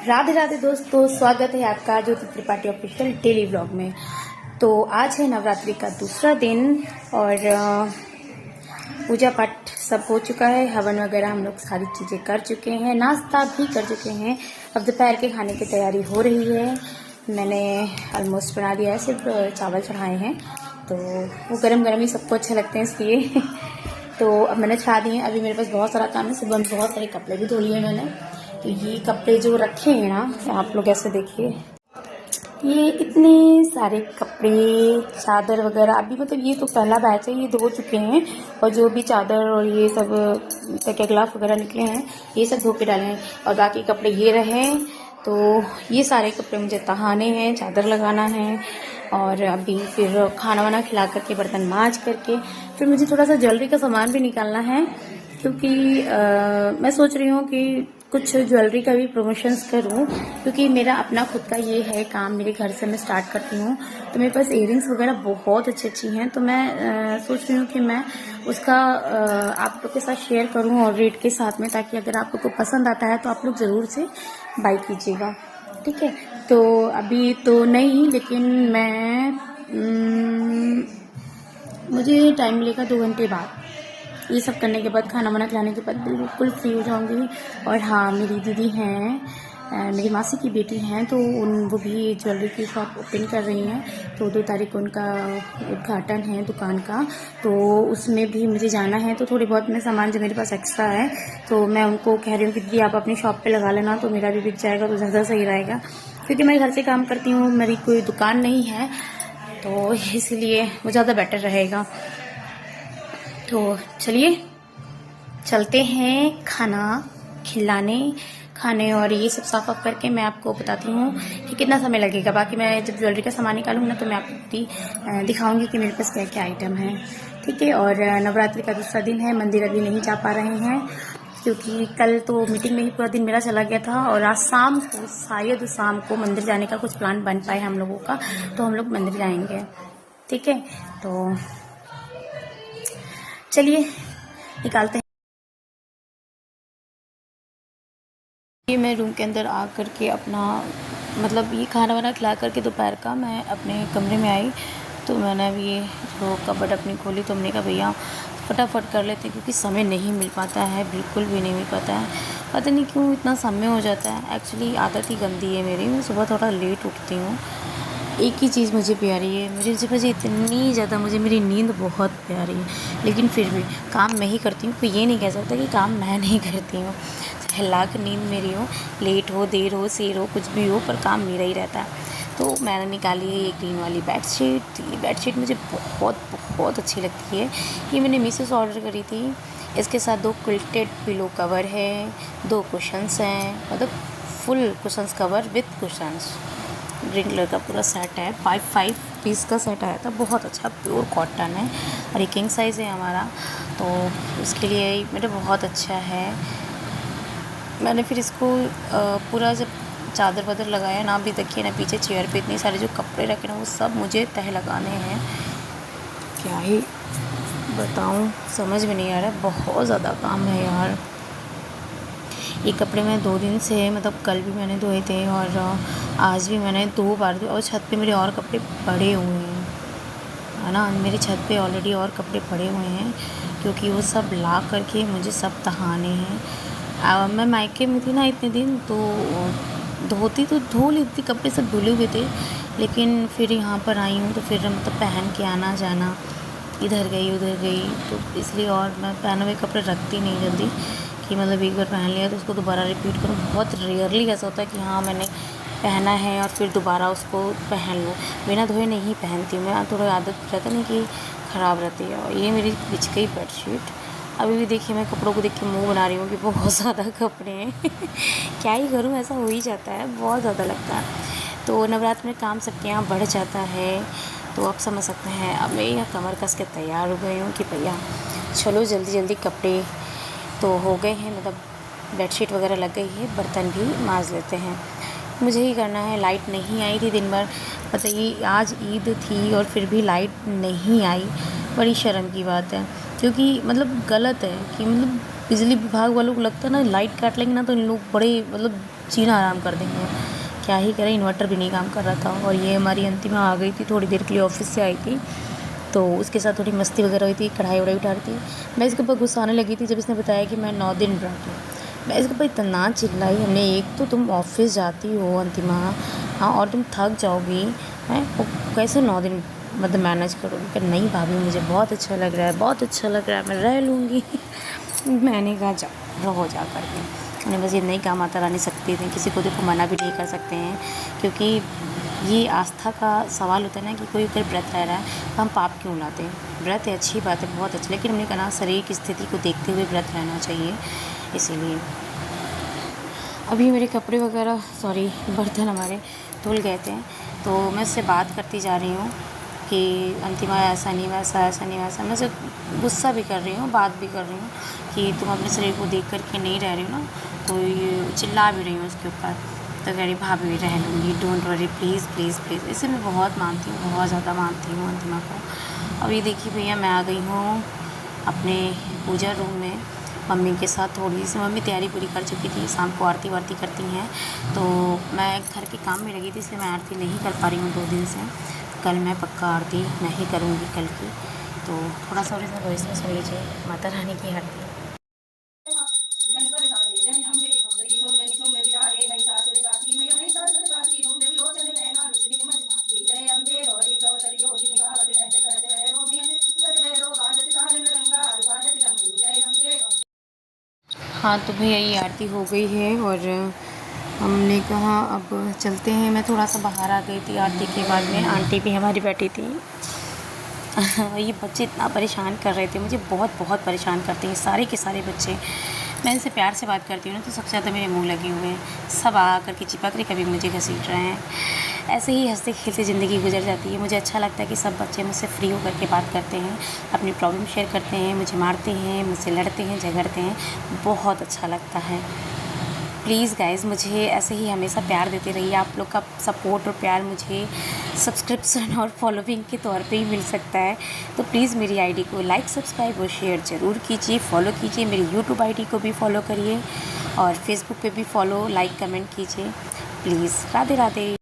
राधे राधे दोस्तों, स्वागत है आपका ज्योति त्रिपाठी ऑफिशियल डेली व्लॉग में। तो आज है नवरात्रि का दूसरा दिन और पूजा पाठ सब हो चुका है। हवन वगैरह हम लोग सारी चीज़ें कर चुके हैं, नाश्ता भी कर चुके हैं। अब दोपहर के खाने की तैयारी हो रही है। मैंने ऑलमोस्ट बना दिया है, सिर्फ चावल चढ़ाए हैं तो वो गरम गरम ही सबको अच्छे लगते हैं इसलिए तो अब मैंने चढ़ा दिए। अभी मेरे पास बहुत सारा काम है, सुबह में बहुत सारे कपड़े भी धो लिए मैंने। तो ये कपड़े जो रखे हैं ना, आप लोग ऐसे देखिए, ये इतने सारे कपड़े चादर वगैरह अभी मतलब ये तो पहला बैच है, ये धो चुके हैं। और जो भी चादर और ये सब क्या ग्लाफ वगैरह निकले हैं ये सब धो के डाले हैं। और बाकी कपड़े ये रहे, तो ये सारे कपड़े मुझे तहाने हैं, चादर लगाना है। और अभी फिर खाना वाना खिला करके बर्तन मांज करके फिर मुझे थोड़ा सा ज्वेलरी का सामान भी निकालना है, क्योंकि मैं सोच रही हूँ कि कुछ ज्वेलरी का भी प्रमोशंस करूँ, क्योंकि मेरा अपना खुद का ये है काम, मेरे घर से मैं स्टार्ट करती हूँ। तो मेरे पास इयरिंग्स वगैरह बहुत अच्छी हैं, तो मैं सोच रही हूँ कि मैं उसका आप लोग के साथ शेयर करूँ और रेट के साथ में, ताकि अगर आप लोग को पसंद आता है तो आप लोग ज़रूर से बाय कीजिएगा, ठीक है। तो अभी तो नहीं, लेकिन मैं मुझे टाइम मिलेगा 2 घंटे बाद। ये सब करने के बाद, खाना वाना खिलाने के बाद बिल्कुल फ्री हो जाऊंगी। और हाँ, मेरी दीदी हैं, मेरी मासी की बेटी हैं, तो वो भी ज्वेलरी की शॉप ओपन कर रही हैं। तो 2 तारीख को उनका उद्घाटन है दुकान का, तो उसमें भी मुझे जाना है। तो थोड़ी बहुत मैं सामान जो मेरे पास एक्स्ट्रा है तो मैं उनको कह रही हूँ कि दीदी आप अपनी शॉप पे लगा लेना, तो मेरा भी बिक जाएगा तो ज़्यादा सही रहेगा। क्योंकि मैं घर से काम करती हूँ, मेरी कोई दुकान नहीं है, तो इसलिए वो ज़्यादा बेटर रहेगा। तो चलिए चलते हैं खाना खिलाने, खाने और ये सब साफ अप करके मैं आपको बताती हूँ कि कितना समय लगेगा। बाकी मैं जब ज्वेलरी का सामान निकालूंगी ना, तो मैं आपको भी दिखाऊंगी कि मेरे पास क्या क्या आइटम है, ठीक है। और नवरात्रि का दूसरा दिन है, मंदिर अभी नहीं जा पा रहे हैं, क्योंकि कल तो मीटिंग में ही पूरा दिन मेरा चला गया था। और आज शाम को, शायद शाम को मंदिर जाने का कुछ प्लान बन पाए हम लोगों का, तो हम लोग मंदिर जाएंगे, ठीक है। तो चलिए निकालते हैं। ये मैं रूम के अंदर आ करके अपना मतलब ये खाना वाना खिला करके दोपहर का मैं अपने कमरे में आई, तो मैंने अभी ये वो कबर्ड अपनी खोली। तो हमने कहा भैया फटाफट कर लेते हैं, क्योंकि समय नहीं मिल पाता है, बिल्कुल भी नहीं मिल पाता है। पता नहीं क्यों इतना समय हो जाता है। एक्चुअली आदत ही गंदी है मेरी, मैं सुबह थोड़ा लेट उठती हूँ। एक ही चीज़ मुझे प्यारी है, मुझे इतनी ज़्यादा, मुझे मेरी नींद बहुत प्यारी है। लेकिन फिर भी काम मैं ही करती हूँ, कोई ये नहीं कह सकता कि काम मैं नहीं करती हूँ। चाहे लाख नींद मेरी हो, लेट हो, देर हो, सेर हो, कुछ भी हो, पर काम मेरा ही रहता है। तो मैंने निकाली है ये ग्रीन वाली बेडशीट। ये बेडशीट मुझे बहुत बहुत अच्छी लगती है। ये मैंने मीशो से ऑर्डर करी थी। इसके साथ 2 क्विल्टेड पिलो कवर है, 2 कुशन्स हैं, मतलब full cushions cover with cushions. Green colour का पूरा सेट है, 5 पीस का सेट आया था, बहुत अच्छा प्योर कॉटन है। और ये किंग साइज़ है हमारा, तो उसके लिए मेरा बहुत अच्छा है। मैंने फिर इसको पूरा जब चादर वादर लगाया ना, अभी देखिए ना पीछे चेयर पे इतने सारे जो कपड़े रखे ना, वो सब मुझे तह लगाने हैं। क्या ही बताऊं, समझ में नहीं आ रहा है, बहुत ज़्यादा काम है यार। ये कपड़े मैं 2 दिन से, मतलब कल भी मैंने धोए थे और आज भी मैंने 2 बार धोए। और छत पे मेरे और कपड़े पड़े हुए हैं, है ना। मेरी छत पे ऑलरेडी और कपड़े पड़े हुए हैं, क्योंकि वो सब ला करके मुझे सब तहाने हैं। मैं मायके में थी ना इतने दिन, तो धोती तो धो लेती, कपड़े सब धुले हुए थे। लेकिन फिर यहाँ पर आई हूँ तो फिर मतलब पहन के आना जाना, इधर गई उधर गई, तो इसलिए। और मैं पहने हुए कपड़े रखती नहीं जल्दी, कि मतलब एक बार पहन लिया तो उसको दोबारा रिपीट करूँ। बहुत रेयरली ऐसा होता है कि हाँ मैंने पहना है और फिर दोबारा उसको पहन लूँ। बिना धोए नहीं पहनती हूँ मैं, थोड़ा आदत रहता नहीं कि ख़राब रहती है। और ये मेरी बिछ गई बेडशीट। अभी भी देखिए, मैं कपड़ों को देख के मुँह बना रही हूँ कि बहुत ज़्यादा कपड़े हैं क्या ही करूँ, ऐसा हो ही जाता है, बहुत ज़्यादा लगता है। तो नवरात्र में काम सबके यहाँ बढ़ जाता है, तो आप समझ सकते हैं। अब मैं यहाँ कमर कस के तैयार हो गई हूँ कि भैया चलो जल्दी जल्दी कपड़े तो हो गए हैं, मतलब बेडशीट वगैरह लग गई है, बर्तन भी मांज लेते हैं। मुझे ही करना है। लाइट नहीं आई थी दिन भर, बताइए आज ईद थी और फिर भी लाइट नहीं आई, बड़ी शर्म की बात है। क्योंकि मतलब गलत है कि मतलब बिजली विभाग वालों को लगता है ना लाइट काट लेंगे ना तो इन लोग बड़े मतलब जीना आराम कर देंगे। क्या ही करें, इन्वर्टर भी नहीं काम कर रहा था। और ये हमारी अंतिमा आ गई थी, थोड़ी देर के लिए ऑफिस से आई थी, तो उसके साथ थोड़ी मस्ती वगैरह हुई थी, कढ़ाई वढ़ाई उठा रही थी। मैं इसके ऊपर गुस्सा आने लगी थी जब इसने बताया कि मैं 9 दिन व्रत हूँ। मैं इसके ऊपर इतना चिल्लाई, हमने एक तो तुम ऑफिस जाती हो अंतिमा, हाँ, और तुम थक जाओगी हैं, कैसे 9 दिन मतलब मैनेज करोगी? कि नहीं भाभी मुझे बहुत अच्छा लग रहा है, बहुत अच्छा लग रहा है, मैं रह लूँगी। मैंने कहा जाओ रहो जा करके। उन्हें बस इतना ही काम माता रानी सकती थी, किसी को देखो मना भी नहीं कर सकते हैं, क्योंकि ये आस्था का सवाल होता है ना कि कोई अगर व्रत रह रहा है तो हम पाप क्यों लाते हैं। व्रत है, अच्छी बात है, बहुत अच्छी, लेकिन हमने कहा ना शरीर की स्थिति को देखते हुए व्रत रहना चाहिए। इसीलिए अभी मेरे कपड़े वगैरह बर्तन हमारे धुल गए थे, तो मैं उससे बात करती जा रही हूँ कि अंतिमा ऐसा नहीं वैसा। मैं उसे गुस्सा भी कर रही हूँ, बात भी कर रही हूँ कि तुम अपने शरीर को देख कर के नहीं रह रही हो ना, तो ये चिल्ला भी रही हूँ उसके ऊपर। तो कह रही भाभी रह लूँगी, don't worry, please please please. इसे मैं बहुत मानती हूँ, बहुत ज़्यादा मानती हूँ अंतिमा को। अब ये देखिए भैया, मैं आ गई हूँ अपने पूजा रूम में मम्मी के साथ। थोड़ी सी मम्मी तैयारी पूरी कर चुकी थी, शाम को आरती वारती करती हैं, तो मैं घर के काम में लगी थी, इसलिए मैं आरती नहीं कर पा रही हूँ 2 दिन से। कल मैं पक्का आरती मैं ही करूँगी कल की, तो थोड़ा सा वॉइस में सुन लीजिए माता रानी की आरती। हाँ तो भैया ये आरती हो गई है और हमने कहा अब चलते हैं। मैं थोड़ा सा बाहर आ गई थी आरती के बाद में, आंटी भी हमारी बैठी थी। ये बच्चे इतना परेशान कर रहे थे मुझे, बहुत बहुत परेशान करते हैं सारे के सारे बच्चे। मैं इनसे प्यार से बात करती हूँ ना तो सबसे ज़्यादा मेरे मुंह लगे हुए हैं, सब आ कर के चिपक रहे, कभी मुझे घसीट रहे हैं। ऐसे ही हंसते खेलते ज़िंदगी गुजर जाती है। मुझे अच्छा लगता है कि सब बच्चे मुझसे फ्री होकर के बात करते हैं, अपनी प्रॉब्लम शेयर करते हैं, मुझे मारते हैं, मुझसे लड़ते हैं, झगड़ते हैं, बहुत अच्छा लगता है। प्लीज़ गाइज़ मुझे ऐसे ही हमेशा प्यार देते रहिए। आप लोग का सपोर्ट और प्यार मुझे सब्सक्रिप्शन और फॉलोइंग के तौर पे ही मिल सकता है, तो प्लीज़ मेरी आईडी को लाइक सब्सक्राइब और शेयर ज़रूर कीजिए, फॉलो कीजिए। मेरी यूट्यूब आईडी को भी फॉलो करिए और फेसबुक पे भी फॉलो लाइक कमेंट कीजिए प्लीज़। राधे राधे।